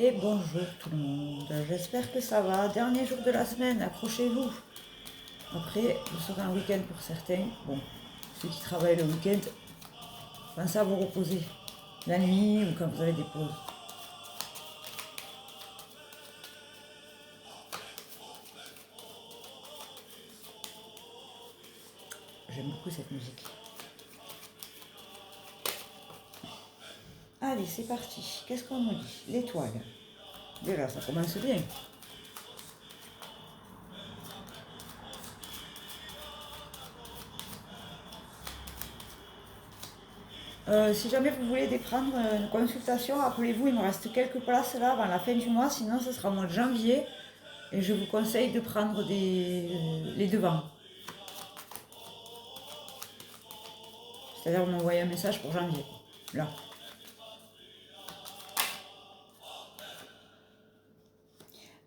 Et bonjour tout le monde, j'espère que ça va. Dernier jour de la semaine, accrochez-vous. Après, vous serez un week-end pour certains. Bon, ceux qui travaillent le week-end, pensez à vous reposer la nuit ou quand vous avez des pauses. J'aime beaucoup cette musique. Allez, c'est parti. Qu'est-ce qu'on nous dit? L'étoile. Déjà, ça commence bien. Si jamais vous voulez prendre une consultation, rappelez-vous, il me reste quelques places là avant la fin du mois, sinon ce sera au mois de janvier. Et je vous conseille de prendre les devants. C'est-à-dire vous m'envoyez un message pour janvier. Là.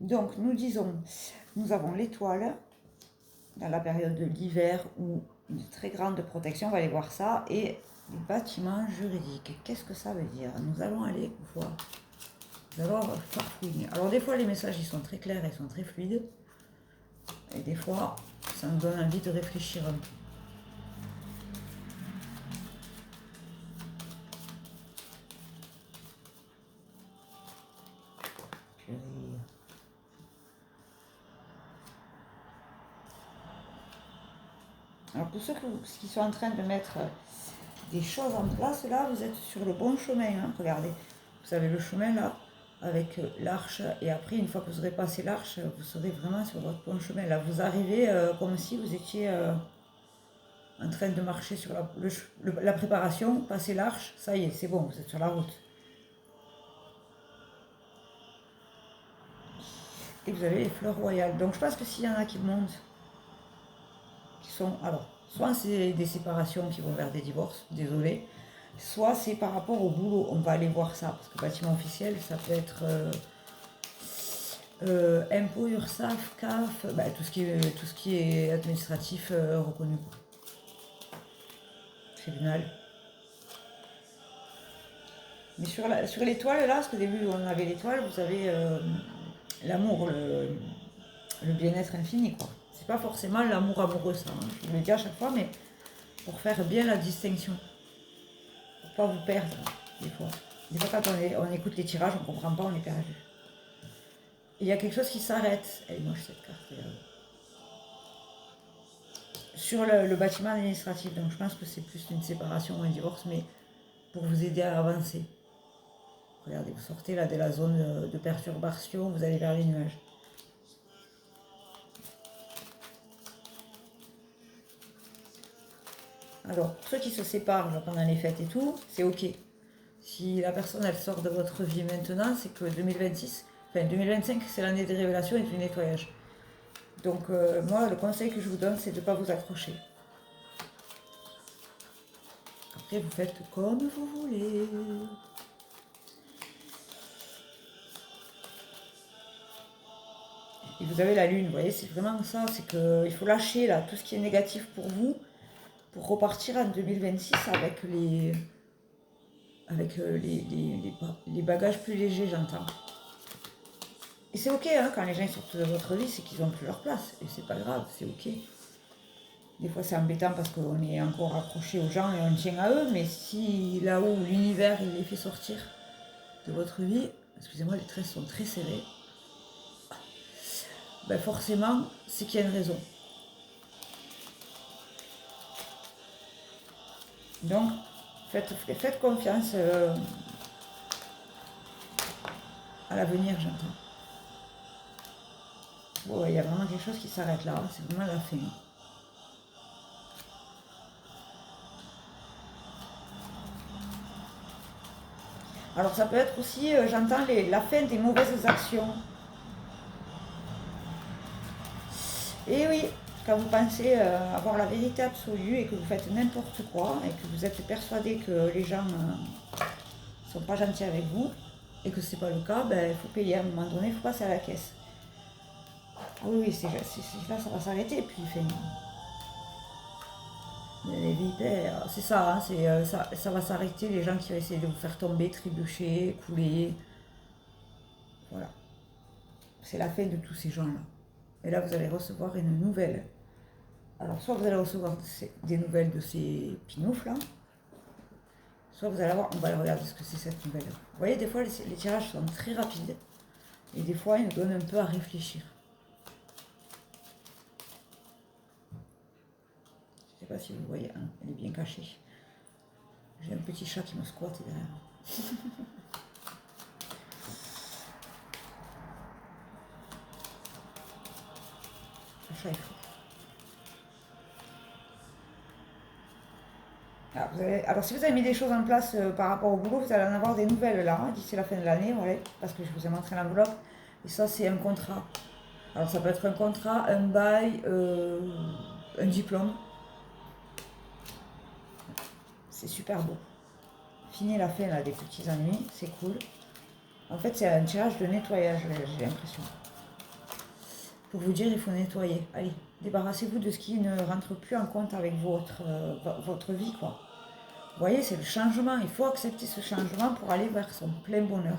Donc nous avons l'étoile dans la période de l'hiver où une très grande protection, on va aller voir ça, et les bâtiments juridiques. Qu'est-ce que ça veut dire? Nous allons aller voir. Nous allons farfouiller. Alors des fois les messages ils sont très clairs, ils sont très fluides, et des fois ça nous donne envie de réfléchir un peu. Alors pour ceux qui sont en train de mettre des choses en place, là vous êtes sur le bon chemin, hein. Regardez, vous avez le chemin là, avec l'arche, et après une fois que vous aurez passé l'arche, vous serez vraiment sur votre bon chemin. Là vous arrivez comme si vous étiez en train de marcher sur la préparation, passer l'arche, ça y est, c'est bon, vous êtes sur la route. Et vous avez les fleurs royales. Donc je pense que s'il y en a qui montent, qui sont... Alors, soit c'est des séparations qui vont vers des divorces, désolé, soit c'est par rapport au boulot. On va aller voir ça, parce que bâtiment officiel, ça peut être impôt, URSSAF, CAF, bah, tout ce qui est administratif reconnu. Tribunal. Mais sur l'étoile, là, parce qu'au début on avait l'étoile, vous avez l'amour, le bien-être infini, quoi. C'est pas forcément l'amour amoureux, ça, hein. Je vous le dis à chaque fois, mais pour faire bien la distinction. Pour pas vous perdre, des fois. Des fois, quand on écoute les tirages, on comprend pas, on est perdu. Il y a quelque chose qui s'arrête. Elle est moche, cette carte. Sur le bâtiment administratif, donc je pense que c'est plus une séparation ou un divorce, mais pour vous aider à avancer. Regardez, vous sortez là de la zone de perturbation, vous allez vers les nuages. Alors, ceux qui se séparent pendant les fêtes et tout, c'est ok. Si la personne elle sort de votre vie maintenant, c'est que 2026, enfin 2025, c'est l'année des révélations et du nettoyage. Donc moi, le conseil que je vous donne, c'est de ne pas vous accrocher. Après, vous faites comme vous voulez. Et vous avez la lune, vous voyez, c'est vraiment ça, c'est qu'il faut lâcher là tout ce qui est négatif pour vous, pour repartir en 2026 avec les bagages plus légers, j'entends. Et c'est ok, hein, quand les gens sortent de votre vie, c'est qu'ils n'ont plus leur place. Et c'est pas grave, c'est ok. Des fois c'est embêtant parce qu'on est encore accroché aux gens et on tient à eux, mais si là-haut l'univers il les fait sortir de votre vie, excusez-moi, les traits sont très serrés, ben forcément c'est qu'il y a une raison. Donc faites confiance à l'avenir, j'entends. Bon, il y a vraiment quelque chose qui s'arrête là, c'est vraiment la fin. Alors ça peut être aussi, j'entends la fin des mauvaises actions. Et oui, quand vous pensez avoir la vérité absolue et que vous faites n'importe quoi et que vous êtes persuadé que les gens ne sont pas gentils avec vous et que c'est pas le cas, ben, il faut payer à un moment donné, il faut passer à la caisse. Ah oui, là ça va s'arrêter, puis les vipères, c'est ça, hein, ça va s'arrêter, les gens qui vont essayer de vous faire tomber, trébucher, couler. Voilà. C'est la fin de tous ces gens-là. Et là, vous allez recevoir une nouvelle. Alors, soit vous allez recevoir des nouvelles de ces pinoufs-là, soit vous allez avoir... On va aller regarder ce que c'est cette nouvelle. Vous voyez, des fois, les tirages sont très rapides. Et des fois, ils nous donnent un peu à réfléchir. Je ne sais pas si vous voyez, hein, elle est bien cachée. J'ai un petit chat qui me squatte derrière. Le chat est fou. Alors, si vous avez mis des choses en place par rapport au boulot, vous allez en avoir des nouvelles là, hein, d'ici la fin de l'année, voilà, parce que je vous ai montré l'enveloppe. Et ça, c'est un contrat. Alors, ça peut être un contrat, un bail, un diplôme. C'est super beau. Fini la fin là, des petits ennuis, c'est cool. En fait, c'est un tirage de nettoyage, j'ai l'impression. Pour vous dire, il faut nettoyer. Allez, débarrassez-vous de ce qui ne rentre plus en compte avec votre vie, quoi. Vous voyez, c'est le changement. Il faut accepter ce changement pour aller vers son plein bonheur.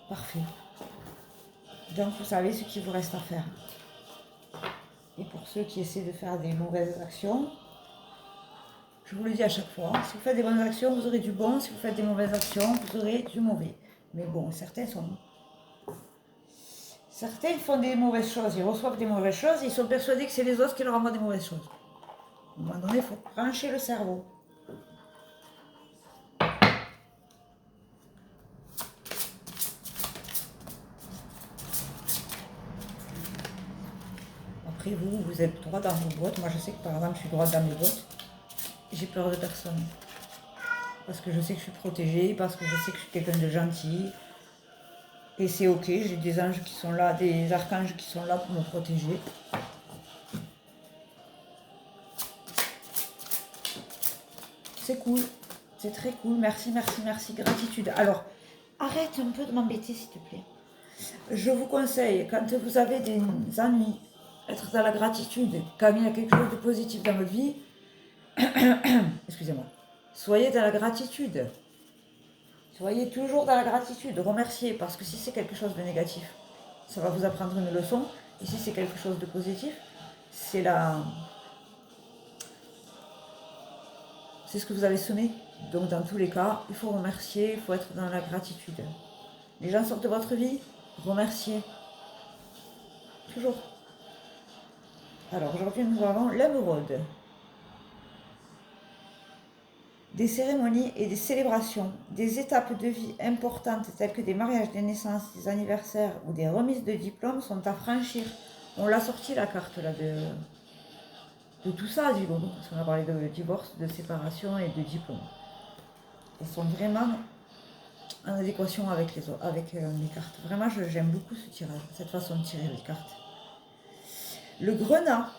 Parfait. Donc, vous savez ce qu'il vous reste à faire. Et pour ceux qui essaient de faire des mauvaises actions, je vous le dis à chaque fois, si vous faites des bonnes actions, vous aurez du bon. Si vous faites des mauvaises actions, vous aurez du mauvais. Mais bon, certains font des mauvaises choses, ils reçoivent des mauvaises choses, et ils sont persuadés que c'est les autres qui leur envoient des mauvaises choses. À un moment donné, il faut brancher le cerveau. Après, vous êtes droit dans vos bottes. Moi, je sais que par exemple, je suis droite dans mes bottes. J'ai peur de personne. Parce que je sais que je suis protégée, parce que je sais que je suis quelqu'un de gentil. Et c'est ok, j'ai des anges qui sont là, des archanges qui sont là pour me protéger. C'est cool, c'est très cool. Merci, merci, merci, gratitude. Alors, arrête un peu de m'embêter, s'il te plaît. Je vous conseille, quand vous avez des ennuis, être dans la gratitude. Quand il y a quelque chose de positif dans votre vie, excusez-moi, soyez dans la gratitude. Soyez toujours dans la gratitude, remerciez, parce que si c'est quelque chose de négatif, ça va vous apprendre une leçon. Et si c'est quelque chose de positif, c'est ce que vous avez semé. Donc dans tous les cas, il faut remercier, il faut être dans la gratitude. Les gens sortent de votre vie, remerciez. Toujours. Alors aujourd'hui, nous avons l'émeraude. Des cérémonies et des célébrations, des étapes de vie importantes telles que des mariages, des naissances, des anniversaires ou des remises de diplômes sont à franchir. On l'a sorti la carte là de tout ça, du coup, parce qu'on a parlé de divorce, de séparation et de diplôme. Elles sont vraiment en adéquation avec les cartes. Vraiment, j'aime beaucoup ce tirage, cette façon de tirer les cartes. Le grenat,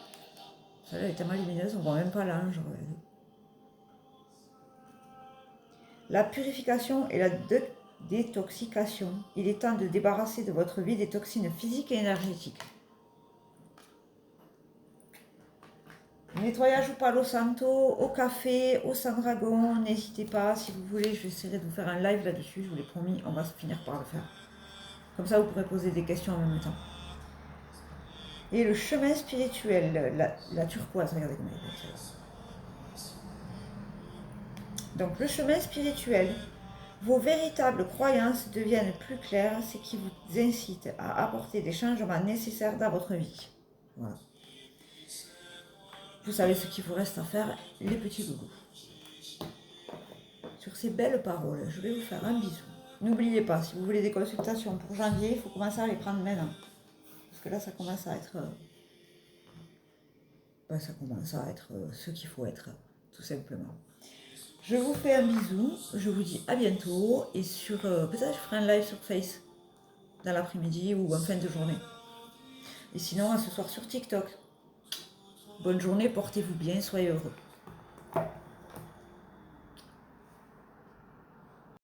celle-là est tellement lumineuse, on ne voit même pas l'ange. La purification et la détoxication. Il est temps de débarrasser de votre vie des toxines physiques et énergétiques. Nettoyage au Palo Santo, au café, au Sandragon. N'hésitez pas, si vous voulez, j'essaierai de vous faire un live là-dessus. Je vous l'ai promis, on va se finir par le faire. Comme ça, vous pourrez poser des questions en même temps. Et le chemin spirituel, la turquoise, regardez comment elle est. Donc, le chemin spirituel, vos véritables croyances deviennent plus claires, ce qui vous incite à apporter des changements nécessaires dans votre vie. Voilà. Vous savez ce qu'il vous reste à faire, les petits loulous. Sur ces belles paroles, je vais vous faire un bisou. N'oubliez pas, si vous voulez des consultations pour janvier, il faut commencer à les prendre maintenant. Parce que là, ça commence à être... ce qu'il faut être, tout simplement. Je vous fais un bisou, je vous dis à bientôt. Et peut-être je ferai un live sur Face, dans l'après-midi ou en fin de journée. Et sinon, à ce soir sur TikTok. Bonne journée, portez-vous bien, soyez heureux.